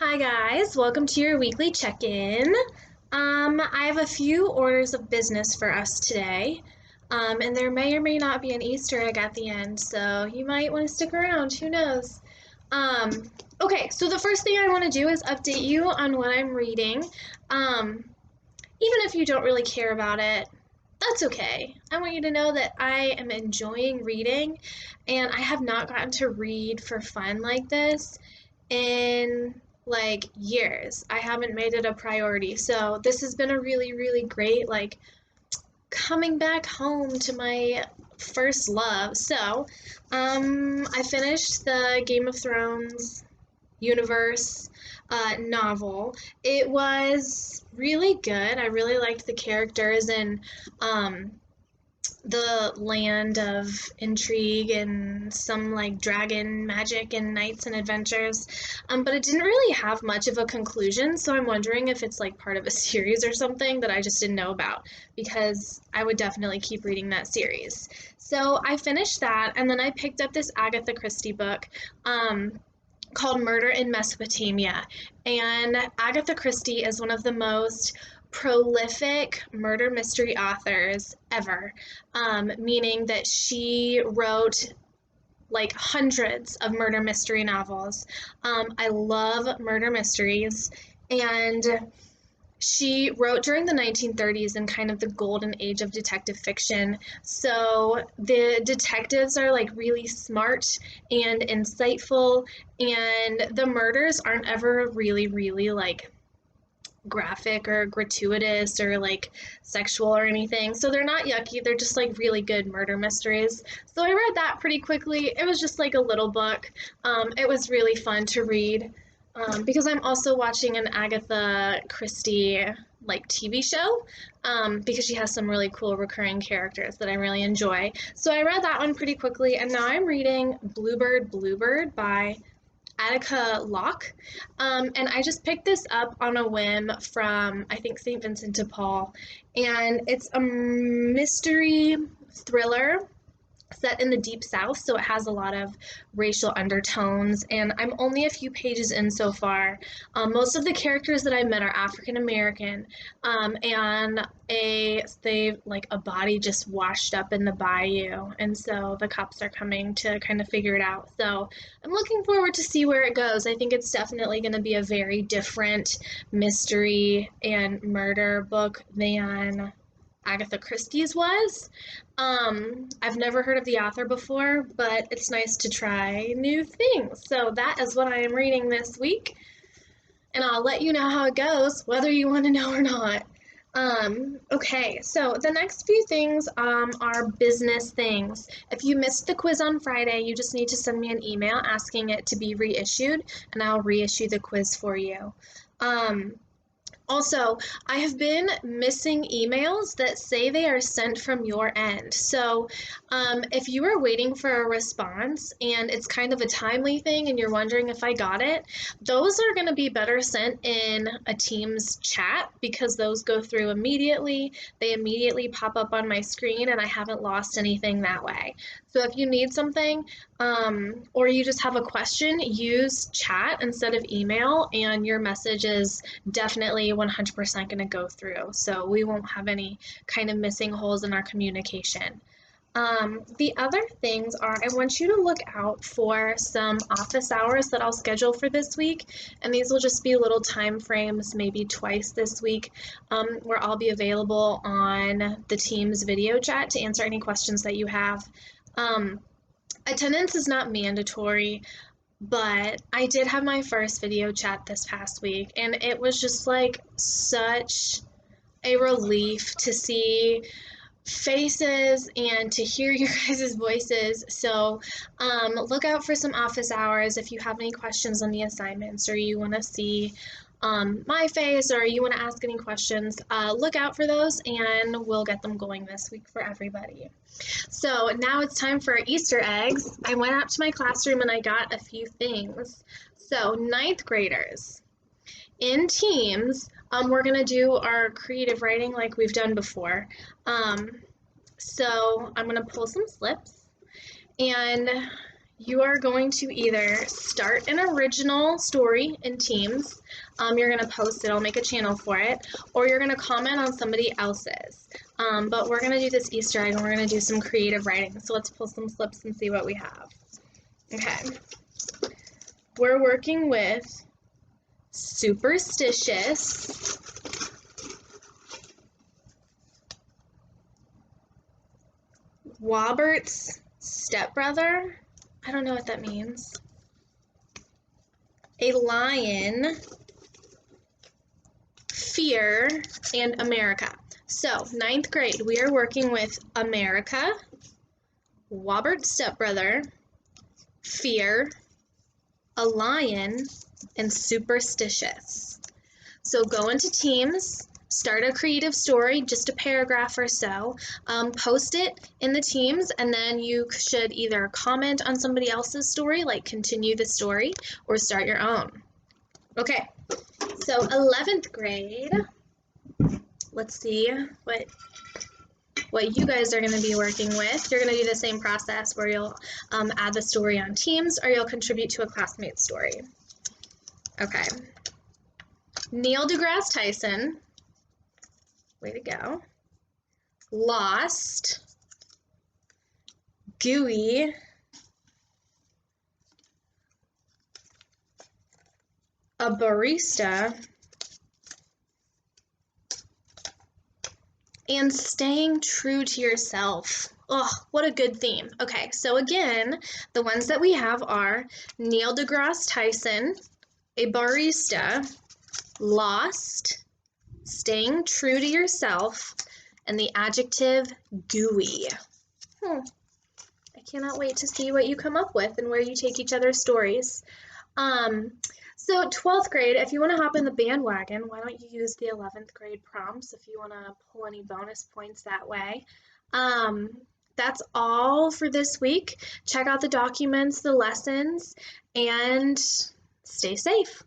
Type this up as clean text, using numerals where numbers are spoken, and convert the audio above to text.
Hi guys, welcome to your weekly check-in. I have a few orders of business for us today, and there may or may not be an Easter egg at the end, so you might want to stick around, who knows. Um, okay, so the first thing I want to do is update you on what I'm reading. Even if you don't really care about it, that's okay. I want you to know that I am enjoying reading, and I have not gotten to read for fun like this in like years. I haven't made it a priority. So this has been a really, really great coming back home to my first love. So, I finished the Game of Thrones universe novel. It was really good. I really liked the characters and the land of intrigue and some like dragon magic and knights and adventures. But it didn't really have much of a conclusion, so I'm wondering if it's like part of a series or something that I just didn't know about, because I would definitely keep reading that series. So I finished that, and then I picked up this Agatha Christie book. Called Murder in Mesopotamia. And Agatha Christie is one of the most prolific murder mystery authors ever, meaning that she wrote like hundreds of murder mystery novels. I love murder mysteries, and she wrote during the 1930s and kind of the golden age of detective fiction. So the detectives are like really smart and insightful, and the murders aren't ever really, really like graphic or gratuitous or like sexual or anything. So they're not yucky, they're just like really good murder mysteries. So I read that pretty quickly. It was just like a little book. It was really fun to read, because I'm also watching an Agatha Christie like TV show, because she has some really cool recurring characters that I really enjoy. So I read that one pretty quickly, and now I'm reading Bluebird by Attica Locke. And I just picked this up on a whim from, I think, St. Vincent de Paul. And it's a mystery thriller set in the deep south, so it has a lot of racial undertones, and I'm only a few pages in so far. Most of the characters that I met are African American, and they like a body just washed up in the bayou, and so the cops are coming to kind of figure it out. So I'm looking forward to see where it goes. I think it's definitely going to be a very different mystery and murder book than Agatha Christie's was. I've never heard of the author before, but it's nice to try new things. So that is what I am reading this week, and I'll let you know how it goes, whether you want to know or not. Okay, so the next few things are business things. If you missed the quiz on Friday, you just need to send me an email asking it to be reissued, and I'll reissue the quiz for you. Also, I have been missing emails that say they are sent from your end. So, if you are waiting for a response and it's kind of a timely thing and you're wondering if I got it, those are going to be better sent in a Teams chat, because those go through immediately. They immediately pop up on my screen, and I haven't lost anything that way. So, if you need something, or you just have a question, use chat instead of email, and your message is definitely 100% going to go through. So we won't have any kind of missing holes in our communication. The other things are, I want you to look out for some office hours that I'll schedule for this week, and these will just be little time frames, maybe twice this week, where I'll be available on the Teams video chat to answer any questions that you have. Attendance is not mandatory, but I did have my first video chat this past week, and it was just like such a relief to see faces and to hear your guys' voices. So look out for some office hours if you have any questions on the assignments, or you want to see my face, or you want to ask any questions. Look out for those, and we'll get them going this week for everybody. So now it's time for Easter eggs. I went up to my classroom and I got a few things. So ninth graders, in teams, we're going to do our creative writing like we've done before. So I'm going to pull some slips, and you are going to either start an original story in Teams, you're going to post it, I'll make a channel for it, or you're going to comment on somebody else's. But we're going to do this Easter egg and we're going to do some creative writing. So let's pull some slips and see what we have. Okay. We're working with superstitious, Wobert's stepbrother. I don't know what that means. A lion, fear, and America. So, ninth grade, we are working with America, Wobert's stepbrother, fear, a lion, and superstitious. So go into Teams, start a creative story, just a paragraph or so, post it in the Teams, and then you should either comment on somebody else's story, like continue the story, or start your own. Okay, so 11th grade, let's see what you guys are going to be working with. You're going to do the same process where you'll add the story on Teams, or you'll contribute to a classmate's story. Okay. Neil deGrasse Tyson, way to go. Lost, Gooey, a barista, and staying true to yourself. Oh, what a good theme. Okay, so again, the ones that we have are Neil deGrasse Tyson, a barista, lost, staying true to yourself, and the adjective gooey. I cannot wait to see what you come up with and where you take each other's stories. So 12th grade, if you want to hop in the bandwagon, why don't you use the 11th grade prompts if you want to pull any bonus points that way. That's all for this week. Check out the documents, the lessons, and stay safe.